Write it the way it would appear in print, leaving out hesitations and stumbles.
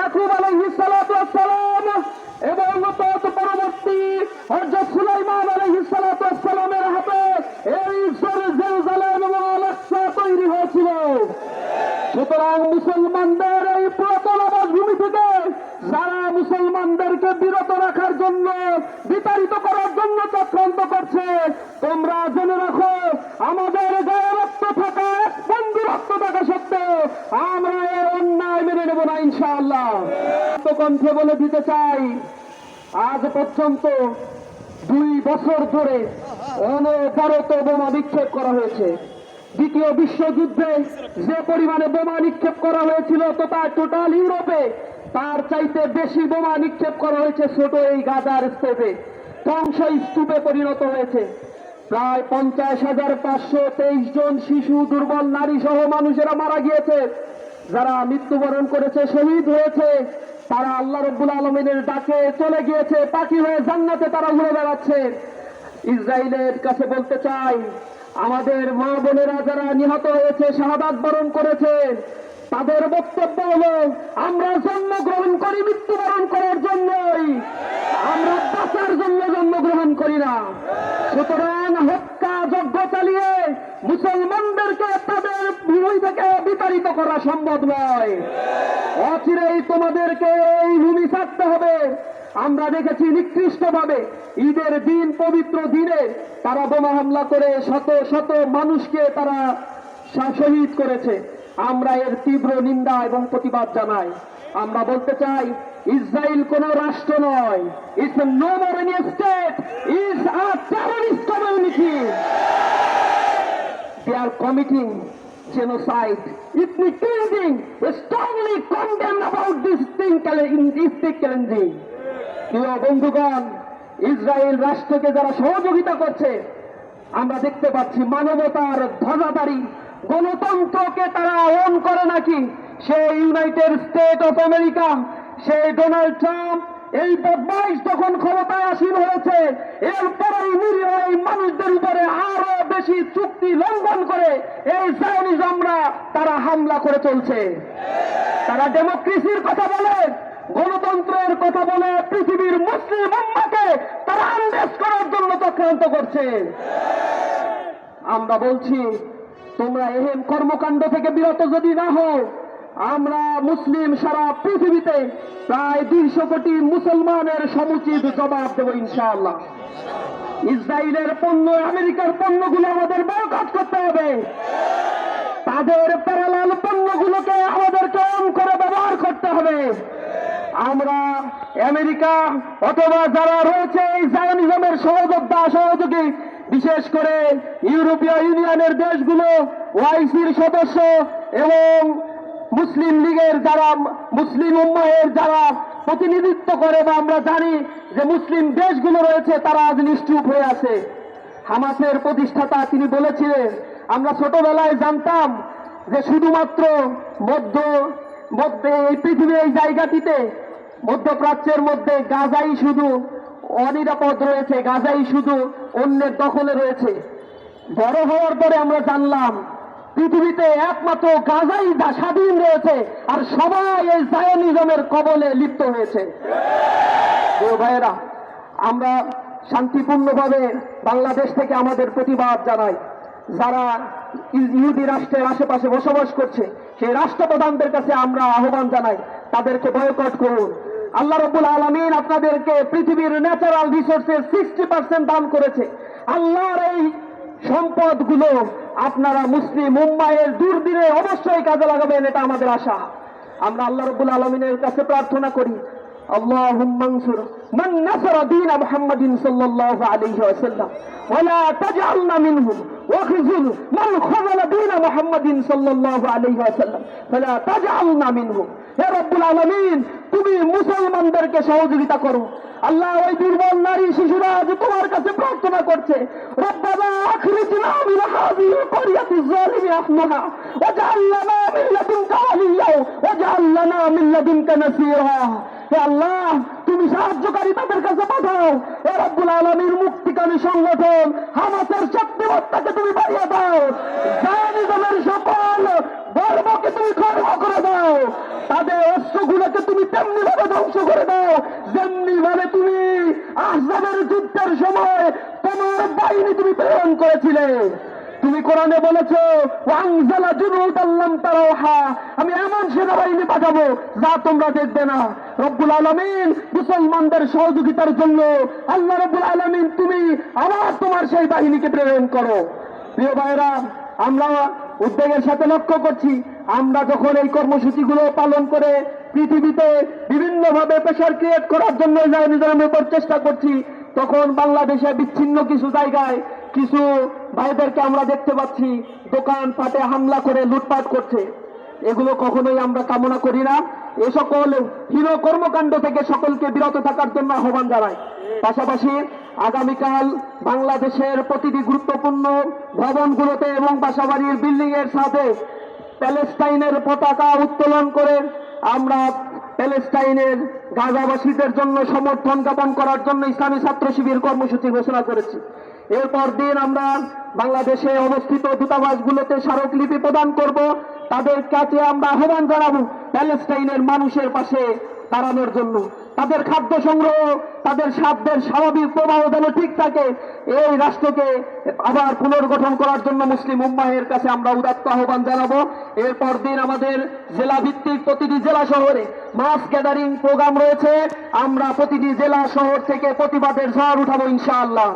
ইয়াকুব আলাইহিস সালাতু ওয়াস সালাম এবং পরবর্তী হযরত সুলাইমান আলাইহিস সালাতু ওয়াস সালামের হাতে এই জেরুজালেম এবং আল-আকসা তৈরি হয়েছিল। সুতরাং মুসলমানদের এই পুরাতন আবাসভূমি থেকে যারা মুসলমানদেরকে বিরত রাখার জন্য, বিতাড়িত করার জন্য চক্রান্ত করছে, তোমরা জেনে রাখো আমাদের গায়ে রক্ত থাকা, বন্ধু রক্ত থাকা সত্ত্বেও আমরা এই অন্যায় মেনে নেব না ইনশাআল্লাহ। কণ্ঠে বলে দিতে চাই, আজ পর্যন্ত 2 বছর ধরে অনবরত বোমা নিক্ষেপ করা হয়েছে। দ্বিতীয় বিশ্বযুদ্ধে যে পরিমাণে বোমা নিক্ষেপ করা হয়েছিল টোটাল ইউরোপে, তার চাইতে বেশি বোমা নিক্ষেপ করা হয়েছে ছোট এই গাজার স্তূপে। ধ্বংসস্তূপে পরিণত হয়েছে। প্রায় 50,523 জন শিশু, দুর্বল নারী সহ মানুষেরা মারা গিয়েছে। যারা মৃত্যুবরণ করেছে, শহীদ হয়েছে, তারা আল্লাহ রাব্বুল আলামিনের ডাকে চলে গিয়েছে, পাখি হয়ে জান্নাতে তারা উড়ে বেড়াচ্ছে। ইসরায়েলের কাছে বলতে চাই, আমাদের মা বোনেরা যারা নিহত হয়েছে, শাহাদাত বরণ করেছে, তাদের বক্তব্য হলো আমরা জন্মগ্রহণ করি মৃত্যুবরণ করার জন্যই, আমরা বাঁচার জন্য জন্মগ্রহণ করি না। সুতরাং হত্যা যজ্ঞ চালিয়ে মুসলমানদেরকে তাদের ভূমি থেকে বিতাড়িত করা সম্ভব নয়। অচিরেই তোমাদেরকে এই ভূমি ছাড়তে হবে। আমরা দেখেছি নিকৃষ্টভাবে ঈদের দিন, পবিত্র দিনে তারা বোমা হামলা করে শত শত মানুষকে তারা শহীদ করেছে। আমরা এর তীব্র নিন্দা এবং প্রতিবাদ জানাই। আমরা বলতে চাই, ইসরায়েল কোন রাষ্ট্র নয়, it's no more any state, it's a terrorist community. They are committing genocide, ethnic cleansing. We strongly condemn about this thing, ethnic cleansing. প্রিয় বন্ধুগণ, ইসরায়েল রাষ্ট্রকে যারা সহযোগিতা করছে, আমরা দেখতে পাচ্ছি মানবতার ধ্বজাধারী গণতন্ত্রকে তারা অন করে নাকি। সেই ইউনাইটেড স্টেট অফ আমেরিকা, সেই ডোনাল্ড ট্রাম্প, এই বদমাইশ যখন ক্ষমতায় আসীন হয়েছে, এরপরেই নিরীহ এই মানুষদের উপরে আরো বেশি চুক্তি লঙ্ঘন করে এই জায়নিজমরা তারা হামলা করে চলছে। তারা ডেমোক্রেসির কথা বলে, গণতন্ত্রের কথা বলে, পৃথিবীর মুসলিম উম্মাহকে তারা আন্দেশ করার জন্য চক্রান্ত করছে। আমরা বলছি, তোমরা এহেন কর্মকাণ্ড থেকে বিরত যদি না হও, আমরা মুসলিম সারা পৃথিবীতে প্রায় 200 কোটি মুসলমানের সমুচিত জবাব দেব ইনশাআল্লাহ। ইসরায়েলের পণ্য, আমেরিকার পণ্যগুলো আমাদের বয়কট করতে হবে। তাদের প্যারালাল পণ্যগুলোকে আমাদেরকে অন করে ব্যবহার করতে হবে। আমরা আমেরিকা অথবা যারা রয়েছে এই জায়নিজমের সহযোগী, বিশেষ করে ইউরোপীয় ইউনিয়নের দেশগুলো, ওআইসির সদস্য এবং মুসলিম লীগের যারা, মুসলিম উম্মাহের যারা প্রতিনিধিত্ব করে, বা আমরা জানি যে মুসলিম দেশগুলো রয়েছে, তারা আজ নিশ্চুপ হয়ে আছে। হামাসের প্রতিষ্ঠাতা তিনি বলেছিলেন, আমরা ছোটবেলায় জানতাম যে শুধুমাত্র মধ্যে এই পৃথিবীর এই জায়গাটিতে, মধ্যপ্রাচ্যের মধ্যে গাজাই শুধু অনিরাপদ রয়েছে, গাজাই শুধু অন্যের দখলে রয়েছে। বড় হওয়ার পরে আমরা জানলাম পৃথিবীতে একমাত্র গাজাই স্বাধীন রয়েছে, আর সবাই এই জায়নিজমের কবলে লিপ্ত হয়েছে। প্রিয় ভাইয়েরা, আমরা শান্তিপূর্ণভাবে বাংলাদেশ থেকে আমাদের প্রতিবাদ জানাই। যারা ইহুদি রাষ্ট্রের আশেপাশে বসবাস করছে, সেই রাষ্ট্রপ্রধানদের কাছে আমরা আহ্বান জানাই, তাদেরকে বয়কট করুন। আল্লাহ রাব্বুল আলামিন আপনাদেরকে পৃথিবীর ন্যাচারাল রিসোর্সের 60% দান করেছে। আল্লাহর এই সম্পদগুলো আপনারা মুসলিম উম্মাহের দুর্দিনে অবশ্যই কাজে লাগাবেন, এটা আমাদের আশা। আমরা আল্লাহ রাব্বুল আলামিনের কাছে প্রার্থনা করি, اللهم انصر من نصر دين محمد صلى الله عليه وسلم ولا تجعلنا منهم واخذل من خذل دين محمد صلى الله عليه وسلم فلا تجعلنا منهم। হে রব্বুল আলামিন, তুমি মুসলমানদেরকে সহযোগিতা করো। আল্লাহ, ওই দুর্বল নারী শিশুরা আজ তোমার কাছে প্রার্থনা করছে, রব্বানা আখরিজনা মিন হাযিহিল ক্বরিয়াতি যালিমি আহলাহা ওয়াজআল লানা মিন লাদুনকা ওয়ালিয়্যা ওয়াজআল লানা মিন লাদুনকা নাসীরা। হে আল্লাহ, তুমি সাহায্যকারী তাদের কাছে পাঠাও। হে রব্বুল আলামিন, মুক্তিকামী সংগঠন হামাসের শক্তিমত্তাকে তুমি বাড়িয়ে দাও। জায়নিজমের সকল ধর্মকে তুমি খর্ব করে দাও, তাদের অস্ত্রগুলোকে তুমি তেমনি ভাবে ধ্বংস করে দাও যেমনি ভাবে তুমি আহজাবের যুদ্ধের সময় তোমার বাহিনী তুমি প্রেরণ করেছিলে। তুমি কোরআনে বলেছো ওয়ানজালা জুনুদান লাম তারাহা, আমি এমন সেনাবাহিনী পাঠাবো যা তোমরা দেখবে না। রব্বুল আলামিন মুসলমানদের সহযোগিতার জন্য আল্লাহ রব্বুল আলামিন তুমি আবার তোমার সেই বাহিনীকে প্রেরণ করো। প্রিয় ভাইরা, আমরা উদ্বেগের সাথে লক্ষ্য করছি, আমরা যখন এই কর্মসূচিগুলো পালন করে পৃথিবীতে বিভিন্নভাবে প্রেশার ক্রিয়েট করার জন্য ইসরায়েলের উপর চেষ্টা করছি, তখন বাংলাদেশে বিচ্ছিন্ন কিছু জায়গায় কিছু ভাইদেরকে আমরা দেখতে পাচ্ছি দোকান পাটে হামলা করে লুটপাট করছে। এগুলো কখনোই আমরা কামনা করি না। এ সকল হীন কর্মকাণ্ড থেকে সকলকে বিরত থাকার জন্য আহ্বান জানাই। পাশাপাশি আগামীকাল বাংলাদেশের প্রতিটি গুরুত্বপূর্ণ ভবনগুলোতে এবং বাসাবাড়ির বিল্ডিং এর সাথে প্যালেস্টাইনের পতাকা উত্তোলন করে আমরা প্যালেস্টাইনের গাজাবাসীদের জন্য সমর্থন জ্ঞাপন করার জন্য ইসলামী ছাত্র শিবির কর্মসূচি ঘোষণা করেছি। এরপর দিন আমরা বাংলাদেশে অবস্থিত দূতাবাসগুলোতে স্মারকলিপি প্রদান করব। তাদের কাছে আমরা আহ্বান জানাবো প্যালেস্টাইনের মানুষের পাশে দাঁড়ানোর জন্য। তাদের খাদ্য সংগ্রহ, তাদের সাধ্যের স্বাভাবিক প্রবাহ যেন ঠিক থাকে, এই রাষ্ট্রকে আবার পুনর্গঠন করার জন্য মুসলিম উম্মাহের কাছে আমরা উদাত্ত আহ্বান জানাবো। এরপর দিন আমাদের জেলা ভিত্তিক প্রতিটি জেলা শহরে মাস গ্যাদারিং প্রোগ্রাম রয়েছে। আমরা প্রতিটি জেলা শহর থেকে প্রতিবাদের ঝড় উঠাবো ইনশাআল্লাহ।